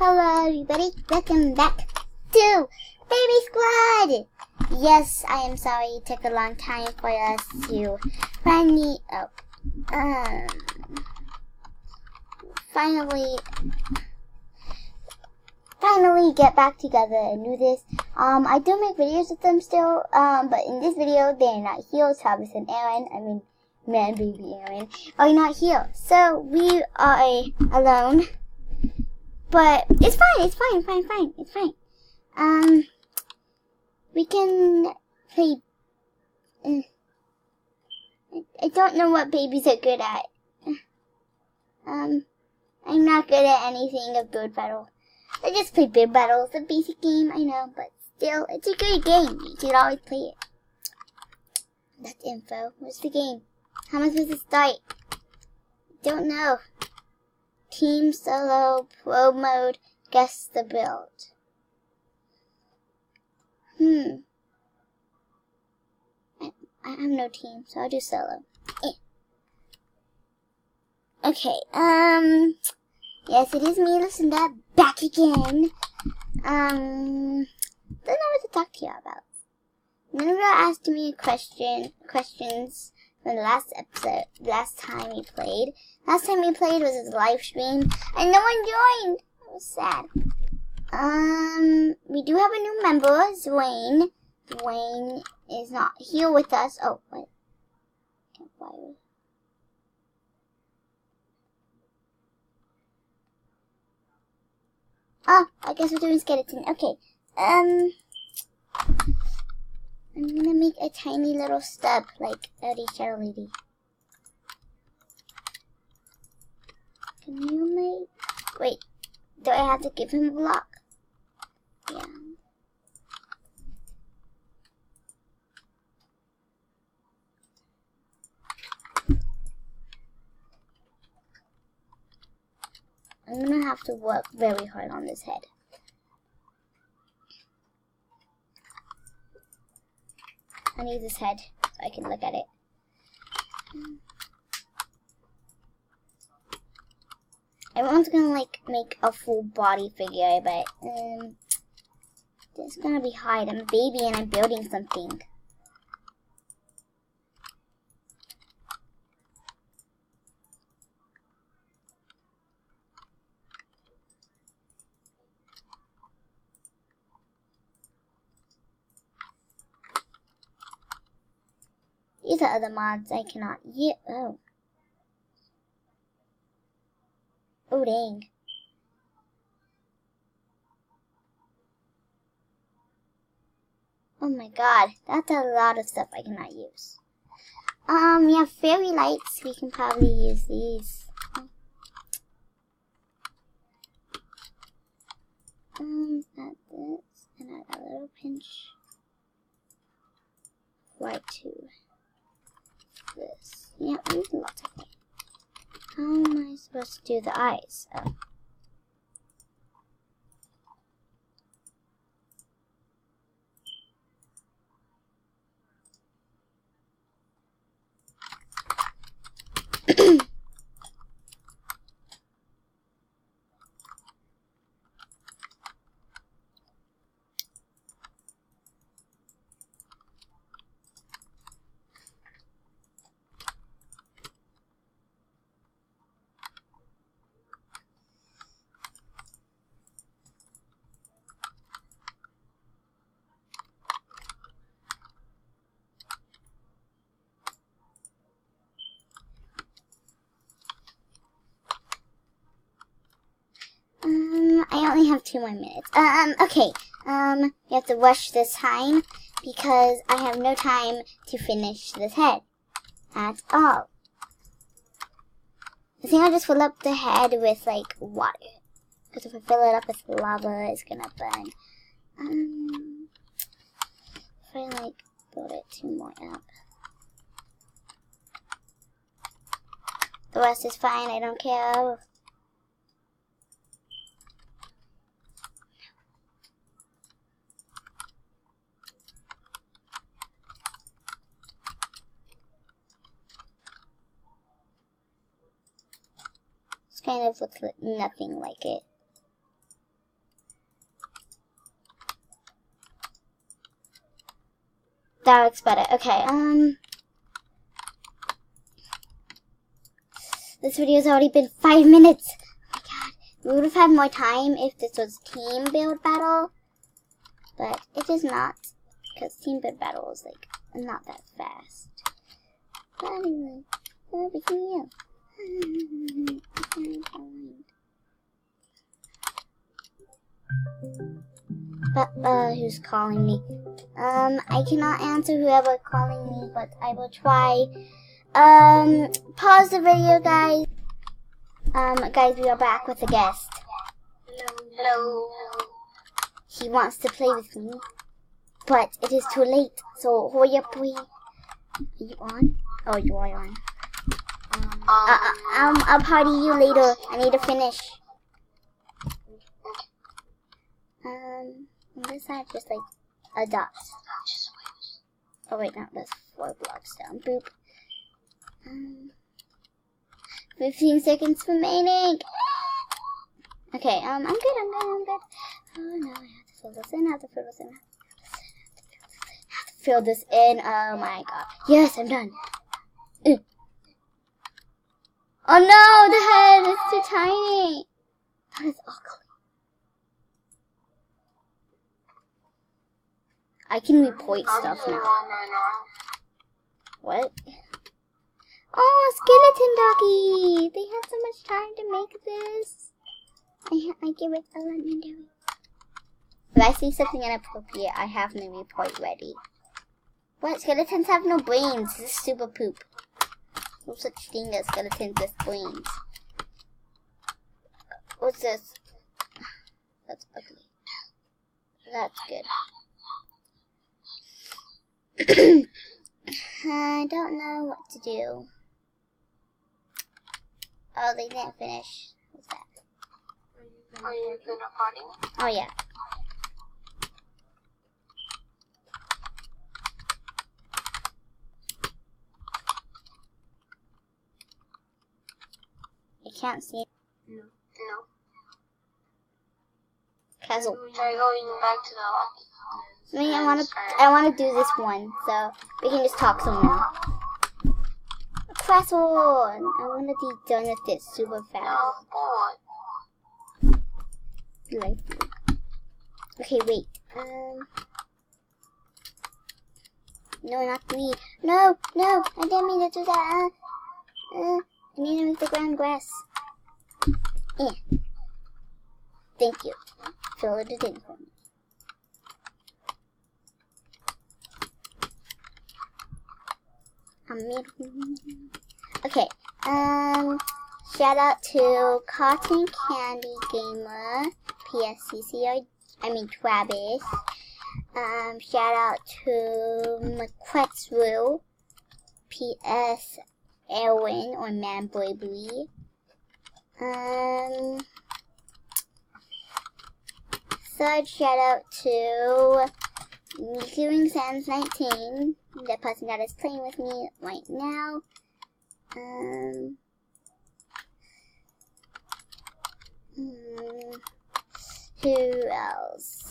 Hello everybody, welcome back to Baby Squad! Yes, I am sorry it took a long time for us to finally, finally get back together and do this. I do make videos with them still, but in this video, they're not here. Travis and Aaron, man, baby Aaron, are not here. So, we are alone. But it's fine, it's fine. We can play, I don't know what babies are good at. I'm not good at anything of Bird Battle. I just play Bird Battle. It's a basic game, I know, but still, it's a good game. You should always play it. That's info. What's the game? How am I supposed to start? Don't know. Team, solo, pro mode, guess the build. I have no team, so I'll do solo. Okay, yes, it is me, Lucinda, back again. Don't know what to talk to you about. Remember asked me questions from the last episode, last time we played. Last time we played was a live stream, and no one joined. It was sad. We do have a new member, Dwayne. Dwayne is not here with us. Oh, what? Campfire. Oh, I guess we're doing skeleton. Okay. I'm gonna make a tiny little stub, like Eddie Shadow Lady. Can you make... Wait, do I have to give him a block? Yeah. I'm gonna have to work very hard on this head. I need this head so I can look at it. Everyone's gonna make a full body figure, but it's gonna be hard. I'm a baby and I'm building something. These are other mods I cannot use. Oh. Oh, dang. Oh my god, that's a lot of stuff I cannot use. We have fairy lights. We can probably use these. Add this, and add a little pinch. Right to this. Yeah, we need lots of it. How am I supposed to do the eyes? Oh. I only have 2 more minutes. Okay. You have to rush this time because I have no time to finish this head at all. I think I'll just fill up the head with, water. Because if I fill it up with lava, it's gonna burn. If I, build it 2 more up. The rest is fine, I don't care. Kind of looks nothing like it. that looks better. Okay, this video's already been 5 minutes. Oh my god. We would have had more time if this was team build battle. But it is not. Because team build battle is like not that fast. But anyway, over here. But who's calling me? I cannot answer whoever calling me, but I will try. Pause the video, guys. Guys, we are back with a guest. Hello. He wants to play with me, but it is too late. So hurry up, boy. Are you on? Oh, you are on. I'll party you later. I need to finish. On this side, just like a dot. Oh wait, no, that's 4 blocks down. Boop. 15 seconds remaining. Okay, I'm good. Oh no, I have to fill this in. I have to fill this in. Oh my god. Yes, I'm done. Oh no, the head is too tiny. That is ugly. I can report stuff now. What? Oh, skeleton doggy! They had so much time to make this. I give it a let me do it. If I see something inappropriate, I have my report ready. What? Skeletons have no brains. This is super poop. No such thing as skeletons with brains. What's this? That's ugly. That's good. I don't know what to do. Oh, they didn't finish. What's that? Are you gonna party? Oh, yeah. I can't see it. No. Castle. Try going back to the lobby. I mean, I wanna do this one, so we can just talk some more. Castle! I wanna be done with this super fast. No, boy. Like, okay, wait. No, not me. No, I didn't mean to do that. I need to make the ground grass. Yeah. Thank you. Fill it in for me. Okay. Shout out to Cotton Candy Gamer, PSCCR. I mean Travis. Shout out to McQuetzru, PS Erwin or Manboy. Third shout out to Mikuing Sans 19, the person that is playing with me right now. Who else?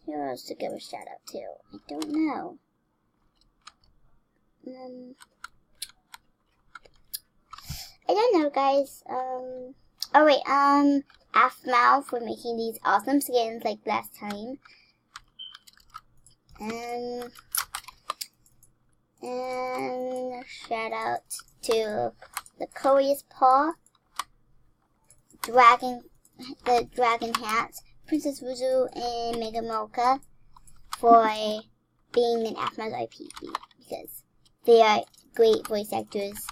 Who else to give a shout out to? I don't know. I don't know, guys. Oh wait, Afmal for making these awesome skins like last time. And shout out to the Korea's Paw, the Dragon Hats, Princess Wuzu, and Mega Mocha for being in Afmal's IP because they are great voice actors.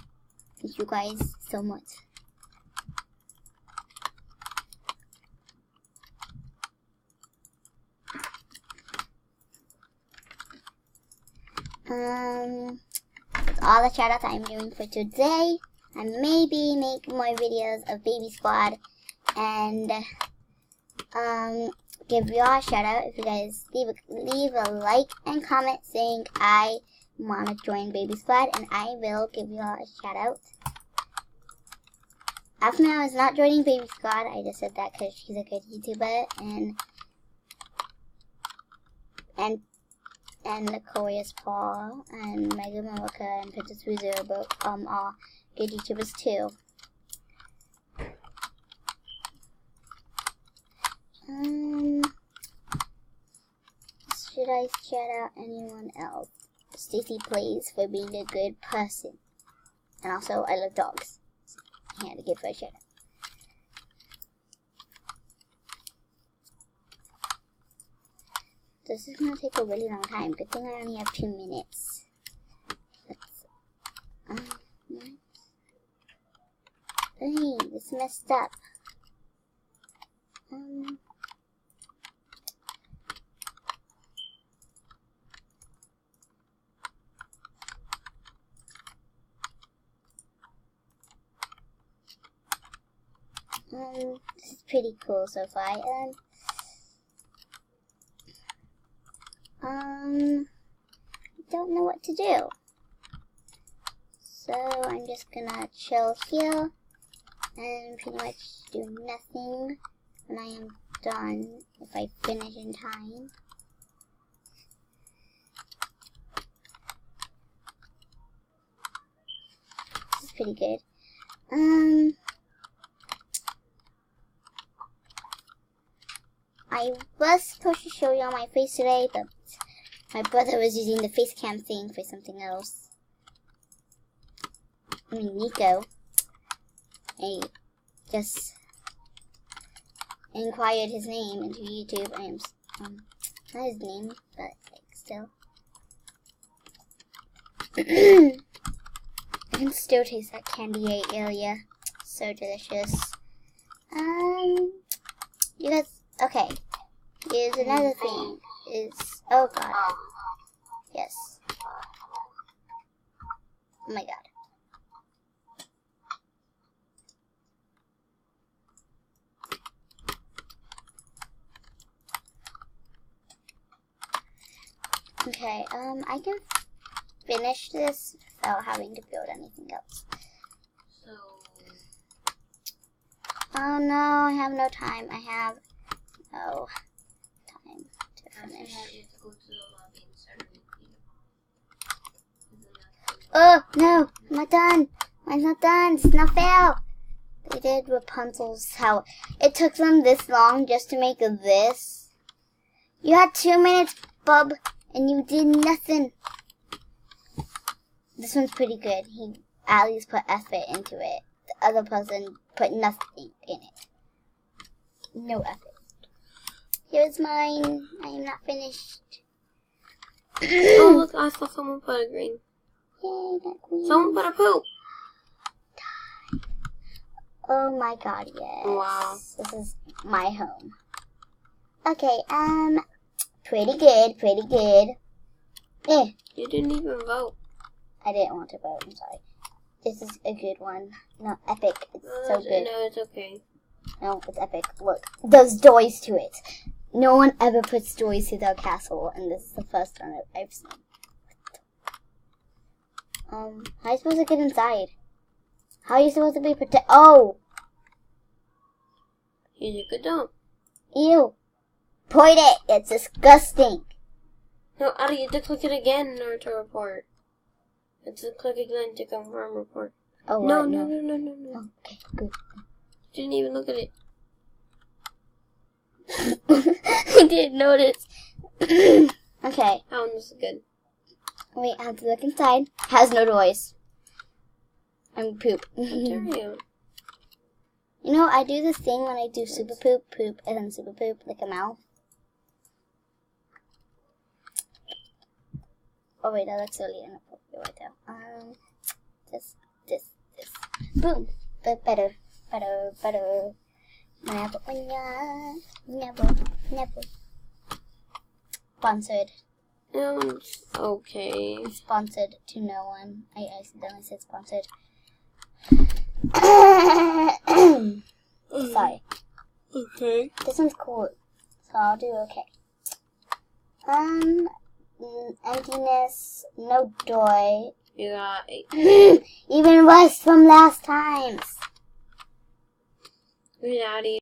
Thank you guys so much. That's all the shoutouts I'm doing for today. I maybe make more videos of Baby Squad and give y'all a shout out if you guys leave a like and comment saying I want to join Baby Squad, and I will give y'all a shout out. Afna is not joining Baby Squad. I just said that because she's a good YouTuber, and and Notorious Paul and Mega Mocha and Princess Wizard are good YouTubers too. Should I shout out anyone else? Stacy Plays for being a good person. And also, I love dogs. I had to give her a shout out. This is going to take a really long time. Good thing I only have 2 minutes. What? Hey, this messed up. This is pretty cool so far. I don't know what to do. So I'm just gonna chill here and pretty much do nothing when I am done, if I finish in time. This is pretty good. I was supposed to show y'all my face today, but my brother was using the face cam thing for something else. I mean, Nico. I just inquired his name into YouTube. I am, not his name, but like, still. I can still taste that candy I ate earlier. So delicious. You guys, okay. Here's another thing. Oh god. Yes. Oh my god. Okay, I can finish this without having to build anything else. So. Oh no, I have no time. I have no time to finish. Oh no, I'm not done. Mine's not done. It's not fair. They did Rapunzel's how it took them this long just to make this. You had 2 minutes, bub, and you did nothing. This one's pretty good. He at least put effort into it. The other person put nothing in it. No effort. Here's mine. I am not finished. Oh look, I saw someone put a green. Yay, that green. Someone put a poop. Oh my god, yes. Wow. This is my home. Okay, pretty good, pretty good. You didn't even vote. I didn't want to vote, I'm sorry. This is a good one. No, epic. It's so good. No, it's okay. No, it's epic. Look, there's doors to it. No one ever puts doors to their castle, and this is the first one I've seen. How are you supposed to get inside? How are you supposed to be protected? Oh! You took a dump. Ew. Point it! It's disgusting. No, Addie, you have to click it again in order to report. You have to click again to confirm report. Oh, no, what? no. Oh, okay, good. Didn't even look at it. I didn't notice. Okay. That one was good. Wait, I have to look inside. Has no doors. I'm poop. How dare you? You know, I do this thing when I do super poop, and then super poop, like a mouth. Oh wait, that looks really inappropriate right there. This. Boom. But better. Never. Sponsored. Okay. Sponsored to no one. I accidentally said sponsored. Sorry. Okay. This one's cool, so I'll do okay. Emptiness, no joy. You got 8. Even worse from last times. Good, Addie.